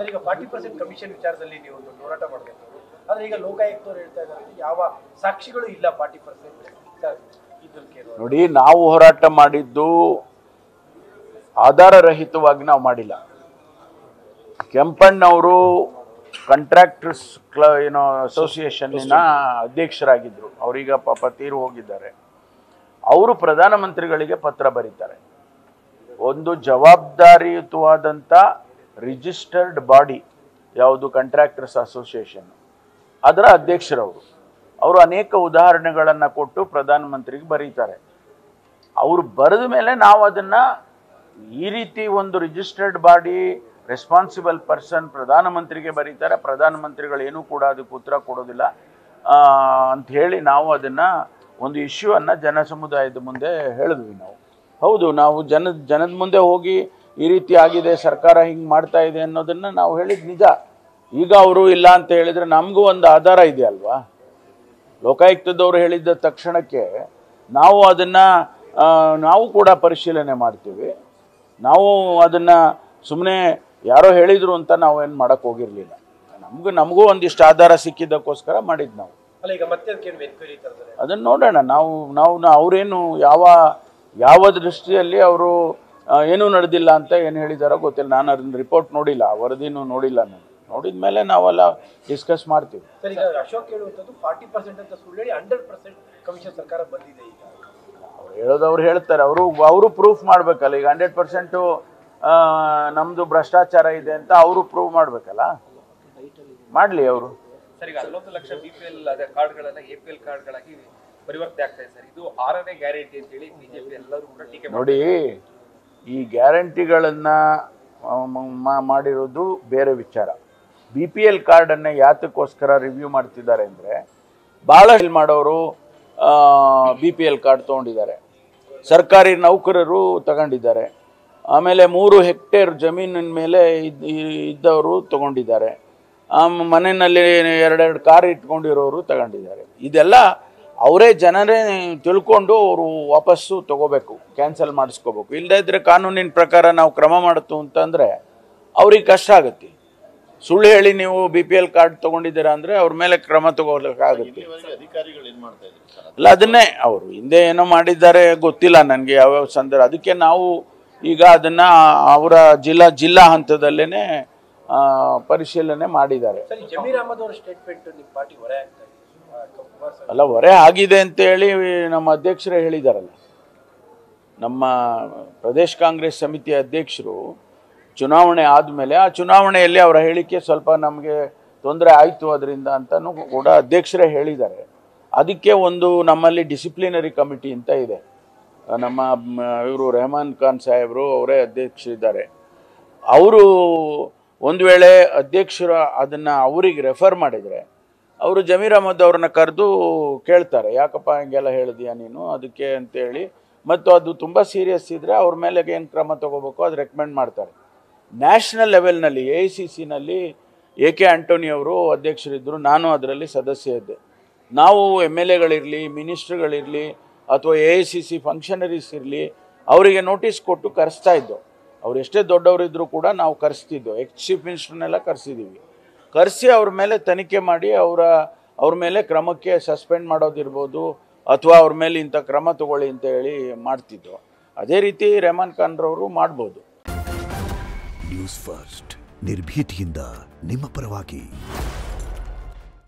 ಈಗ 40% ಕಮಿಷನ್ ವಿಚಾರದಲ್ಲಿ ನೀವು ಒಂದು ಹೋರಾಟ ಮಾಡಬೇಕು. ಆದ್ರೆ ಈಗ ಲೋಕಾಯುಕ್ತರು ಹೇಳ್ತಾ ಇದ್ದಾರೆ ಯಾವ ಸಾಕ್ಷಿಗಳು ಇಲ್ಲ 40% ನೋಡಿ, ನಾವು ಹೋರಾಟ ಮಾಡಿದ್ದು ಆಧಾರ ರಹಿತವಾಗಿ ನಾವು ಮಾಡಿಲ್ಲ. ಕೆಂಪಣ್ಣವರು ಕಾಂಟ್ರಾಕ್ಟರ್ಸ್ ಅಸೋಸಿಯೇಷನ್ನಿನ ಅಧ್ಯಕ್ಷರಾಗಿದ್ದರು. ಅವರೀಗ ಪಾಪ ತೀರು ಹೋಗಿದ್ದಾರೆ. ಅವರು ಪ್ರಧಾನಮಂತ್ರಿಗಳಿಗೆ ಪತ್ರ ಬರೀತಾರೆ. ಒಂದು ಜವಾಬ್ದಾರಿಯುತವಾದಂಥ ರಿಜಿಸ್ಟರ್ಡ್ ಬಾಡಿ ಯಾವುದು ಕಾಂಟ್ರಾಕ್ಟರ್ಸ್ ಅಸೋಸಿಯೇಷನ್, ಅದರ ಅಧ್ಯಕ್ಷರವರು. ಅವರು ಅನೇಕ ಉದಾಹರಣೆಗಳನ್ನು ಕೊಟ್ಟು ಪ್ರಧಾನಮಂತ್ರಿಗೆ ಬರೀತಾರೆ. ಅವರು ಬರೆದ ಮೇಲೆ ನಾವು ಅದನ್ನು ಈ ರೀತಿ ಒಂದು ರಿಜಿಸ್ಟರ್ಡ್ ಬಾಡಿ ರೆಸ್ಪಾನ್ಸಿಬಲ್ ಪರ್ಸನ್ ಪ್ರಧಾನಮಂತ್ರಿಗೆ ಬರೀತಾರೆ, ಪ್ರಧಾನಮಂತ್ರಿಗಳೇನೂ ಕೂಡ ಅದಕ್ಕೆ ಉತ್ತರ ಕೊಡೋದಿಲ್ಲ ಅಂತ ಹೇಳಿ ನಾವು ಅದನ್ನು ಒಂದು ಇಶ್ಯೂವನ್ನು ಜನ ಸಮುದಾಯದ ಮುಂದೆ ಹೇಳಿದ್ವಿ. ನಾವು ಹೌದು, ನಾವು ಜನದ ಮುಂದೆ ಹೋಗಿ ಈ ರೀತಿ ಆಗಿದೆ, ಸರ್ಕಾರ ಹಿಂಗೆ ಮಾಡ್ತಾ ಇದೆ ಅನ್ನೋದನ್ನು ನಾವು ಹೇಳಿದ್ದು ನಿಜ. ಈಗ ಅವರು ಇಲ್ಲ ಅಂತ ಹೇಳಿದರೆ ನಮಗೂ ಒಂದು ಆಧಾರ ಇದೆ ಅಲ್ವಾ. ಲೋಕಾಯುಕ್ತದವರು ಹೇಳಿದ್ದ ತಕ್ಷಣಕ್ಕೆ ನಾವು ಅದನ್ನು ನಾವು ಕೂಡ ಪರಿಶೀಲನೆ ಮಾಡ್ತೀವಿ. ನಾವು ಅದನ್ನು ಸುಮ್ಮನೆ ಯಾರೋ ಹೇಳಿದರು ಅಂತ ನಾವು ಏನು ಮಾಡೋಕ್ಕೆ ಹೋಗಿರಲಿಲ್ಲ. ನಮಗೂ ಒಂದಿಷ್ಟು ಆಧಾರ ಸಿಕ್ಕಿದ್ದಕ್ಕೋಸ್ಕರ ಮಾಡಿದ್ದು ನಾವು. ಅದನ್ನು ನೋಡೋಣ. ನಾವು ಅವರೇನು ಯಾವ ದೃಷ್ಟಿಯಲ್ಲಿ ಅವರು ಏನೂ ನಡೆದಿಲ್ಲ ಅಂತ ಏನು ಹೇಳಿದಾರೋ ಗೊತ್ತಿಲ್ಲ. ನಾನು ಅದನ್ನ ರಿಪೋರ್ಟ್ ನೋಡಿಲ್ಲ, ವರದಿನೂ ನೋಡಿಲ್ಲ. ನಾನು ನೋಡಿದ ಮೇಲೆ ನಾವೆಲ್ಲ ಡಿಸ್ಕಸ್ ಮಾಡ್ತೀವಿ. ಅಶೋಕ್ ಹೇಳುವಂಥದ್ದು 40% ಅಂತ ಸುಳ್ಳು ಹೇಳಿ 100% ಕಮಿಷನ್ ಸರ್ಕಾರ ಬಂದಿದೆ. ಈಗ ಅವ್ರು ಹೇಳೋದು ಅವ್ರು ಹೇಳ್ತಾರೆ, ಅವರು ಪ್ರೂಫ್ ಮಾಡಬೇಕಲ್ಲ. ಈಗ 100% ನಮ್ಮದು ಭ್ರಷ್ಟಾಚಾರ ಇದೆ ಅಂತ ಅವರು ಪ್ರೂವ್ ಮಾಡಬೇಕಲ್ಲ. ಮಾಡಲಿ ಅವರು. ಸರ್, ಈಗ 11 ಲಕ್ಷ BPL ಕಾರ್ಡ್ಗಳೆಲ್ಲ APL ಕಾರ್ಡ್ಗಳಾಗಿ ಪರಿವರ್ತನೆ ಆಗ್ತಾ ಇದೆ ಸರ್. ಇದು 6ನೇ ಗ್ಯಾರಂಟಿ ಅಂತ ಹೇಳಿ ಬಿಜೆಪಿ ಎಲ್ಲರೂ ಕೂಡ ಟೀಕೆ ನೋಡಿ. ಈ ಗ್ಯಾರಂಟಿಗಳನ್ನು ಮಾಡಿರೋದು ಬೇರೆ ವಿಚಾರ. BPL ಕಾರ್ಡನ್ನು ಯಾತಕ್ಕೋಸ್ಕರ ರಿವ್ಯೂ ಮಾಡ್ತಿದ್ದಾರೆ ಅಂದರೆ, ಭಾಳ ಮಾಡೋರು BPL ಕಾರ್ಡ್ ತೊಗೊಂಡಿದ್ದಾರೆ, ಸರ್ಕಾರಿ ನೌಕರರು ತಗೊಂಡಿದ್ದಾರೆ, ಆಮೇಲೆ 3 ಹೆಕ್ಟೇರ್ ಜಮೀನಿನ ಮೇಲೆ ಇದ್ದವರು ತಗೊಂಡಿದ್ದಾರೆ, ಮನೆಯಲ್ಲಿ 2 ಕಾರ್ ಇಟ್ಕೊಂಡಿರೋರು ತಗೊಂಡಿದ್ದಾರೆ. ಇದೆಲ್ಲ ಅವರೇ ಜನರೇ ತಿಳ್ಕೊಂಡು ಅವರು ವಾಪಸ್ಸು ತಗೋಬೇಕು, ಕ್ಯಾನ್ಸಲ್ ಮಾಡಿಸ್ಕೋಬೇಕು. ಇಲ್ಲದೇ ಇದ್ದರೆ ಕಾನೂನಿನ ಪ್ರಕಾರ ನಾವು ಕ್ರಮ ಮಾಡ್ತು ಅಂತಂದರೆ ಅವ್ರಿಗೆ ಕಷ್ಟ ಆಗುತ್ತೆ. ಸುಳ್ಳು ಹೇಳಿ ನೀವು BPL ಕಾರ್ಡ್ ತೊಗೊಂಡಿದ್ದೀರಾ ಅಂದರೆ ಅವ್ರ ಮೇಲೆ ಕ್ರಮ ತಗೋಲಿಕ್ಕಾಗುತ್ತೆ. ಅಲ್ಲ, ಅದನ್ನೇ ಅವರು ಹಿಂದೆ ಏನೋ ಮಾಡಿದ್ದಾರೆ ಗೊತ್ತಿಲ್ಲ ನನಗೆ ಯಾವ್ಯಾವ ಸಂದರ್ಭ. ಅದಕ್ಕೆ ನಾವು ಈಗ ಅದನ್ನು ಅವರ ಜಿಲ್ಲಾ ಹಂತದಲ್ಲೇ ಪರಿಶೀಲನೆ ಮಾಡಿದ್ದಾರೆ. ಅಲ್ಲ, ಹೊರೆ ಆಗಿದೆ ಅಂತೇಳಿ ನಮ್ಮ ಅಧ್ಯಕ್ಷರೇ ಹೇಳಿದಾರಲ್ಲ. ನಮ್ಮ ಪ್ರದೇಶ ಕಾಂಗ್ರೆಸ್ ಸಮಿತಿಯ ಅಧ್ಯಕ್ಷರು ಚುನಾವಣೆ ಆದಮೇಲೆ ಆ ಚುನಾವಣೆಯಲ್ಲಿ ಅವರ ಹೇಳಿಕೆ ಸ್ವಲ್ಪ ನಮಗೆ ತೊಂದರೆ ಆಯಿತು ಅದರಿಂದ ಅಂತಲೂ ಕೂಡ ಅಧ್ಯಕ್ಷರೇ ಹೇಳಿದ್ದಾರೆ. ಅದಕ್ಕೆ ಒಂದು ನಮ್ಮಲ್ಲಿ ಡಿಸಿಪ್ಲಿನರಿ ಕಮಿಟಿ ಅಂತ ಇದೆ. ನಮ್ಮ ಇವರು ರೆಹಮಾನ್ ಖಾನ್ ಸಾಹೇಬರು ಅವರೇ ಅಧ್ಯಕ್ಷರಿದ್ದಾರೆ. ಅವರು ಒಂದು ವೇಳೆ ಅಧ್ಯಕ್ಷರು ಅದನ್ನು ಅವರಿಗೆ ರೆಫರ್ ಮಾಡಿದರೆ ಅವರು ಜಮೀರ್ ಅಹಮದ್ ಅವ್ರನ್ನ ಕರೆದು ಕೇಳ್ತಾರೆ, ಯಾಕಪ್ಪ ಹಿಂಗೆಲ್ಲ ಹೇಳಿದೀಯಾ ನೀನು ಅದಕ್ಕೆ ಅಂತೇಳಿ. ಮತ್ತು ಅದು ತುಂಬ ಸೀರಿಯಸ್ ಇದ್ದರೆ ಅವ್ರ ಮೇಲೆ ಏನು ಕ್ರಮ ತೊಗೋಬೇಕು ಅದು ರೆಕಮೆಂಡ್ ಮಾಡ್ತಾರೆ. ನ್ಯಾಷನಲ್ ಲೆವೆಲ್ನಲ್ಲಿ AICCನಲ್ಲಿ AK ಆಂಟೋನಿ ಅವರು ಅಧ್ಯಕ್ಷರಿದ್ದರು, ನಾನು ಅದರಲ್ಲಿ ಸದಸ್ಯ ಇದ್ದೆ. ನಾವು MLAಗಳಿರಲಿ, ಮಿನಿಸ್ಟ್ರುಗಳಿರಲಿ ಅಥವಾ AICC ಫಂಕ್ಷನರೀಸ್ ಇರಲಿ, ಅವರಿಗೆ ನೋಟಿಸ್ ಕೊಟ್ಟು ಕರೆಸ್ತಾ ಇದ್ದೋ. ಅವ್ರು ಎಷ್ಟೇ ದೊಡ್ಡವರಿದ್ದರೂ ಕೂಡ ನಾವು ಕರೆಸ್ತಿದ್ದೋ. ಚೀಫ್ ಮಿನಿಸ್ಟರ್ನೆಲ್ಲ ಕರೆಸಿದ್ದೀವಿ. ಕರೆಸಿ ಅವ್ರ ಮೇಲೆ ತನಿಖೆ ಮಾಡಿ ಅವ್ರ ಮೇಲೆ ಕ್ರಮಕ್ಕೆ ಸಸ್ಪೆಂಡ್ ಮಾಡೋದಿರ್ಬೋದು ಅಥವಾ ಅವ್ರ ಮೇಲೆ ಇಂಥ ಕ್ರಮ ತಗೊಳ್ಳಿ ಅಂತ ಹೇಳಿ ಮಾಡ್ತಿದ್ದೋ. ಅದೇ ರೀತಿ ರೆಹಮಾನ್ ಖಾನ್ರವರು ಮಾಡ್ಬೋದು. ನ್ಯೂಸ್ ಫಸ್ಟ್, ನಿರ್ಭೀತಿಯಿಂದ ನಿಮ್ಮ ಪರವಾಗಿ.